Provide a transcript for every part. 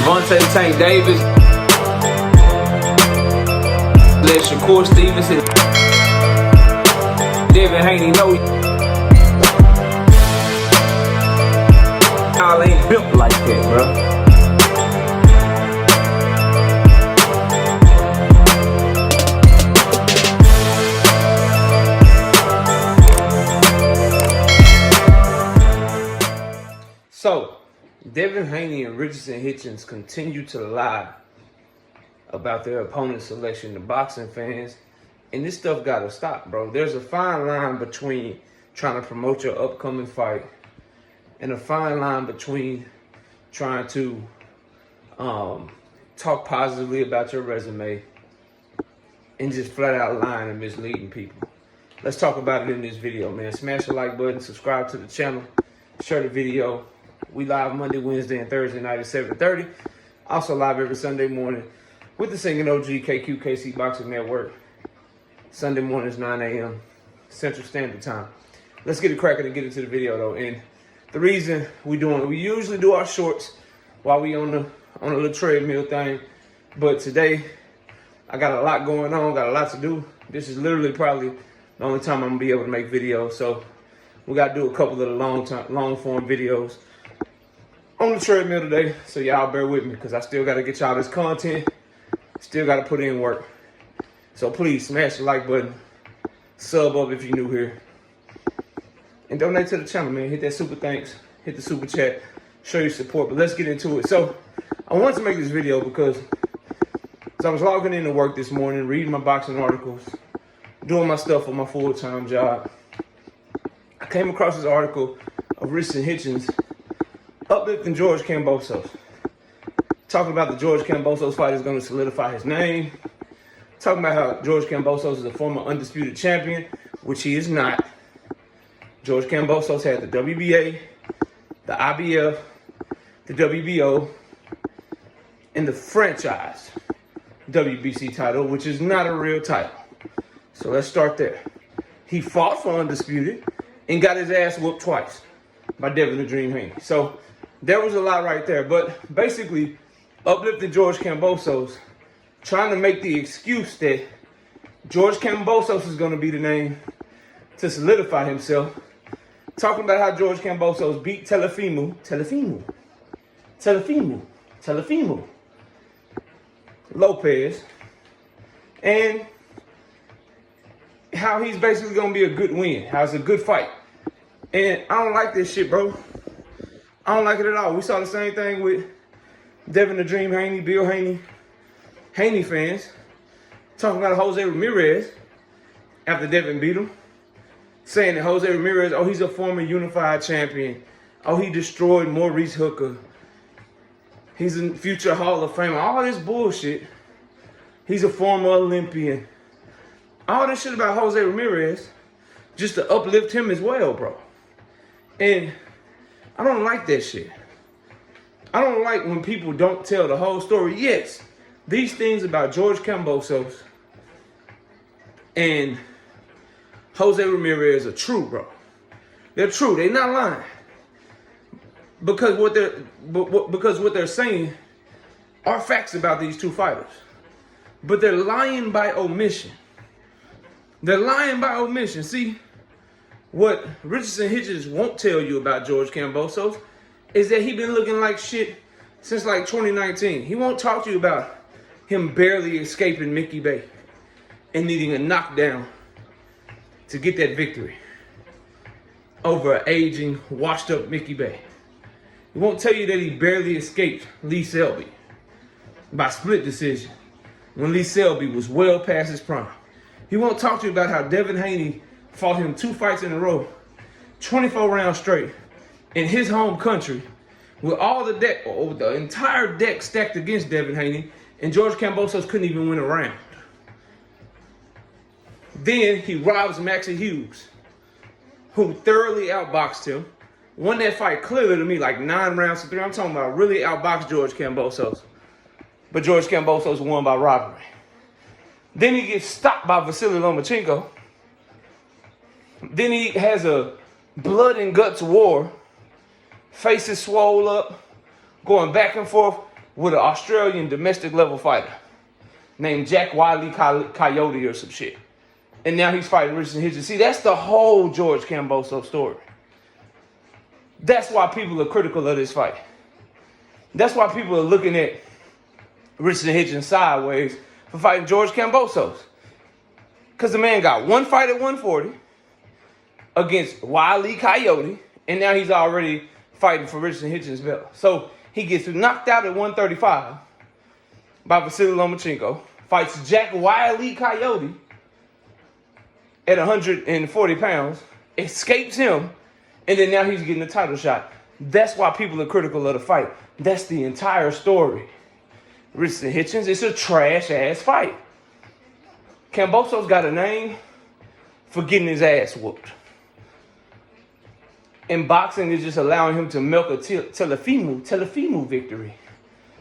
Devontae Tank Davis, let Shakur Stevenson, Devin Haney know y'all ain't built like that, bro. So, Devin Haney and Richardson Hitchins continue to lie about their opponent selection to boxing fans. And this stuff gotta stop, bro. There's a fine line between trying to promote your upcoming fight and a fine line between trying to talk positively about your resume and just flat out lying and misleading people. Let's talk about it in this video, man. Smash the like button, subscribe to the channel, share the video. We live Monday, Wednesday, and Thursday night at 7:30. Also live every Sunday morning with the singing OG KC Boxing Network. Sunday mornings, 9 a.m. Central Standard Time. Let's get it cracking and get into the video, though. And the reason we usually do our shorts while we on a little treadmill thing. But today, I got a lot going on, got a lot to do. This is literally probably the only time I'm gonna be able to make videos. So we gotta do a couple of the long form videos on the treadmill today, so y'all bear with me because I still got to get y'all this content, still got to put in work. So please smash the like button, sub up if you're new here, and donate to the channel, man. Hit that super thanks, hit the super chat, show your support. But let's get into it. So I wanted to make this video because I was logging into work this morning, reading my boxing articles, doing my stuff for my full-time job. I came across this article of Richardson Hitchins uplifting George Kambosos, talking about the George Kambosos fight is going to solidify his name, talking about how George Kambosos is a former undisputed champion, which he is not. George Kambosos had the WBA, the IBF, the WBO, and the franchise WBC title, which is not a real title. So let's start there. He fought for undisputed and got his ass whooped twice by Devin the Dream Haney. So there was a lot right there, but basically uplifting George Kambosos, trying to make the excuse that George Kambosos is going to be the name to solidify himself, talking about how George Kambosos beat Teofimo Lopez, and how he's basically going to be a good win, how it's a good fight. And I don't like this shit, bro. I don't like it at all. We saw the same thing with Devin the Dream Haney, Bill Haney, Haney fans, talking about Jose Ramirez after Devin beat him, saying that Jose Ramirez, oh, he's a former unified champion. Oh, he destroyed Maurice Hooker. He's a future Hall of Famer. All this bullshit. He's a former Olympian. All this shit about Jose Ramirez just to uplift him as well, bro. And I don't like that shit. I don't like when people don't tell the whole story. Yes, these things about George Kambosos and Jose Ramirez are true, bro. They're true. They're not lying. Because what they're saying are facts about these two fighters. But they're lying by omission. They're lying by omission. See, what Richardson Hitchins won't tell you about George Kambosos is that he been looking like shit since like 2019. He won't talk to you about him barely escaping Mickey Bay and needing a knockdown to get that victory over an aging, washed up Mickey Bay. He won't tell you that he barely escaped Lee Selby by split decision when Lee Selby was well past his prime. He won't talk to you about how Devin Haney fought him 2 fights in a row, 24 rounds straight, in his home country, with all the entire deck stacked against Devin Haney, and George Kambosos couldn't even win a round. Then he robs Maxie Hughes, who thoroughly outboxed him, won that fight clearly to me, like 9 rounds to 3. I'm talking about really outboxed George Kambosos. But George Kambosos won by robbery. Then he gets stopped by Vasily Lomachenko. Then he has a blood and guts war, faces swole up, going back and forth. with an Australian domestic level fighter named Jack Wiley Coyote or some shit. And now he's fighting Richardson Hitchins. See, that's the whole George Kambosos story. That's why people are critical of this fight. That's why people are looking at Richardson Hitchins sideways for fighting George Kambosos. Because the man got one fight at 140 against Wiley Coyote, and now he's already fighting for Richardson Hitchins' belt. So he gets knocked out at 135 by Vasily Lomachenko, fights Jack Wiley Coyote at 140 pounds, escapes him, and then now he's getting a title shot. That's why people are critical of the fight. That's the entire story. Richardson Hitchins, it's a trash-ass fight. Kambosos got a name for getting his ass whooped. And boxing is just allowing him to milk a Teofimo victory.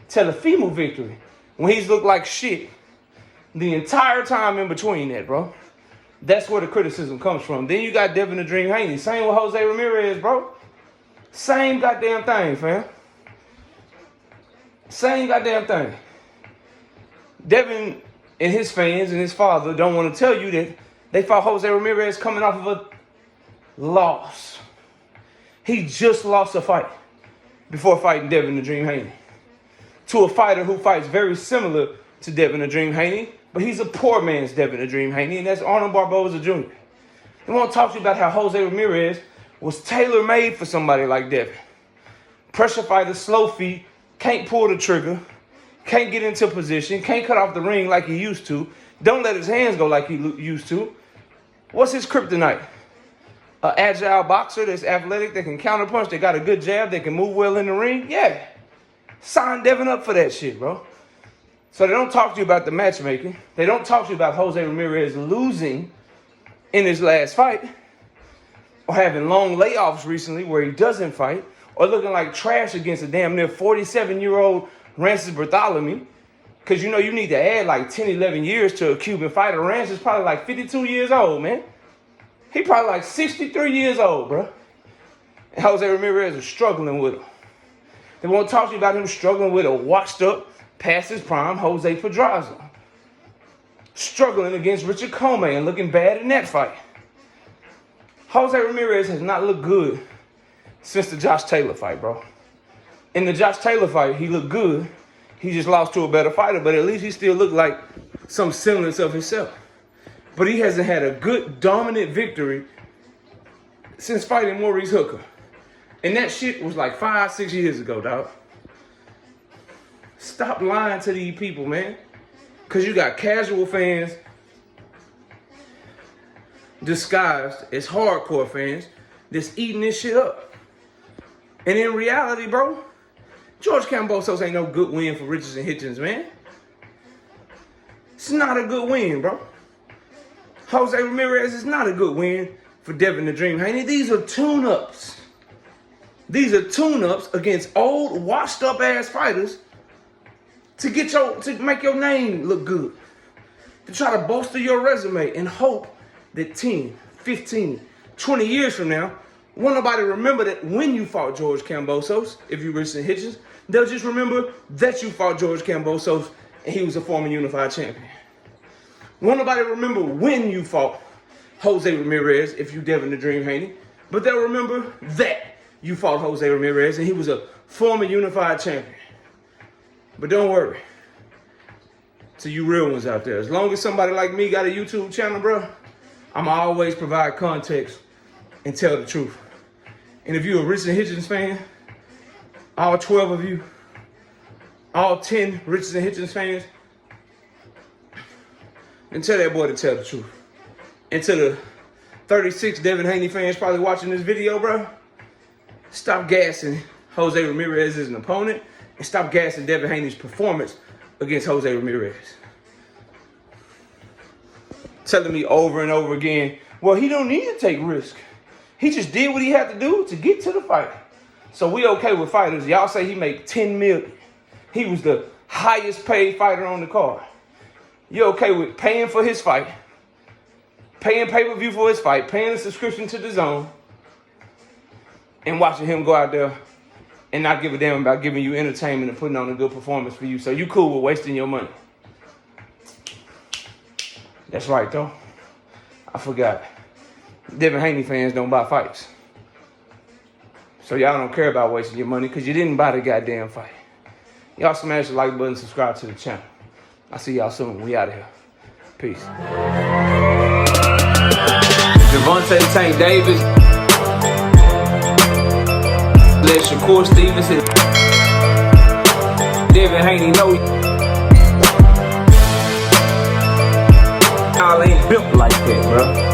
Teofimo victory. When he's looked like shit the entire time in between that, bro. That's where the criticism comes from. Then you got Devin the Dream Haney. Same with Jose Ramirez, bro. Same goddamn thing, fam. Same goddamn thing. Devin and his fans and his father don't want to tell you that they fought Jose Ramirez coming off of a loss. He just lost a fight before fighting Devin the Dream Haney to a fighter who fights very similar to Devin the Dream Haney, but he's a poor man's Devin the Dream Haney, and that's Arnold Barboza Jr. They want to talk to you about how Jose Ramirez was tailor-made for somebody like Devin. Pressure fighter, slow feet, can't pull the trigger, can't get into position, can't cut off the ring like he used to, don't let his hands go like he used to. What's his kryptonite? An agile boxer that's athletic, that can counterpunch, that got a good jab, that can move well in the ring? Yeah. Sign Devin up for that shit, bro. So they don't talk to you about the matchmaking. They don't talk to you about Jose Ramirez losing in his last fight, or having long layoffs recently where he doesn't fight, or looking like trash against a damn near 47-year-old Rances Bartholomew. Because, you know, you need to add like 10, 11 years to a Cuban fighter. Rances is probably like 52 years old, man. He probably like 63 years old, bro. And Jose Ramirez is struggling with him. They won't talk to you about him struggling with a washed-up, past his prime Jose Pedraza. Struggling against Richard Comey and looking bad in that fight. Jose Ramirez has not looked good since the Josh Taylor fight, bro. In the Josh Taylor fight, he looked good. He just lost to a better fighter, but at least he still looked like some semblance of himself. But he hasn't had a good, dominant victory since fighting Maurice Hooker. And that shit was like 5, 6 years ago, dog. Stop lying to these people, man. Because you got casual fans disguised as hardcore fans that's eating this shit up. And in reality, bro, George Kambosos ain't no good win for Richardson Hitchins, man. It's not a good win, bro. Jose Ramirez is not a good win for Devin the Dream Haney. These are tune-ups. These are tune-ups against old, washed-up ass fighters to make your name look good. To try to bolster your resume and hope that 10, 15, 20 years from now, won't nobody remember that when you fought George Kambosos, if you Richardson Hitchins, they'll just remember that you fought George Kambosos and he was a former unified champion. Won't nobody remember when you fought Jose Ramirez if you Devin the Dream Haney, but they'll remember that you fought Jose Ramirez and he was a former unified champion. But don't worry, to you real ones out there, as long as somebody like me got a YouTube channel, bro, I'ma always provide context and tell the truth. And if you're a Richardson Hitchins fan, all 12 of you, all 10 Richardson Hitchins fans, and tell that boy to tell the truth. And to the 36 Devin Haney fans probably watching this video, bro, stop gassing Jose Ramirez as an opponent and stop gassing Devin Haney's performance against Jose Ramirez. Telling me over and over again, well, he don't need to take risk. He just did what he had to do to get to the fight. So we okay with fighters. Y'all say he made $10 million. He was the highest paid fighter on the card. You okay with paying for his fight, paying pay-per-view for his fight, paying a subscription to DAZN, and watching him go out there and not give a damn about giving you entertainment and putting on a good performance for you. So you cool with wasting your money. That's right, though. I forgot. Devin Haney fans don't buy fights. So y'all don't care about wasting your money because you didn't buy the goddamn fight. Y'all smash the like button, subscribe to the channel. I'll see y'all soon. We out of here. Peace. Devontae Tank Davis. Let Shakur Stevenson. Devin Haney know y'all ain't built like that, bro.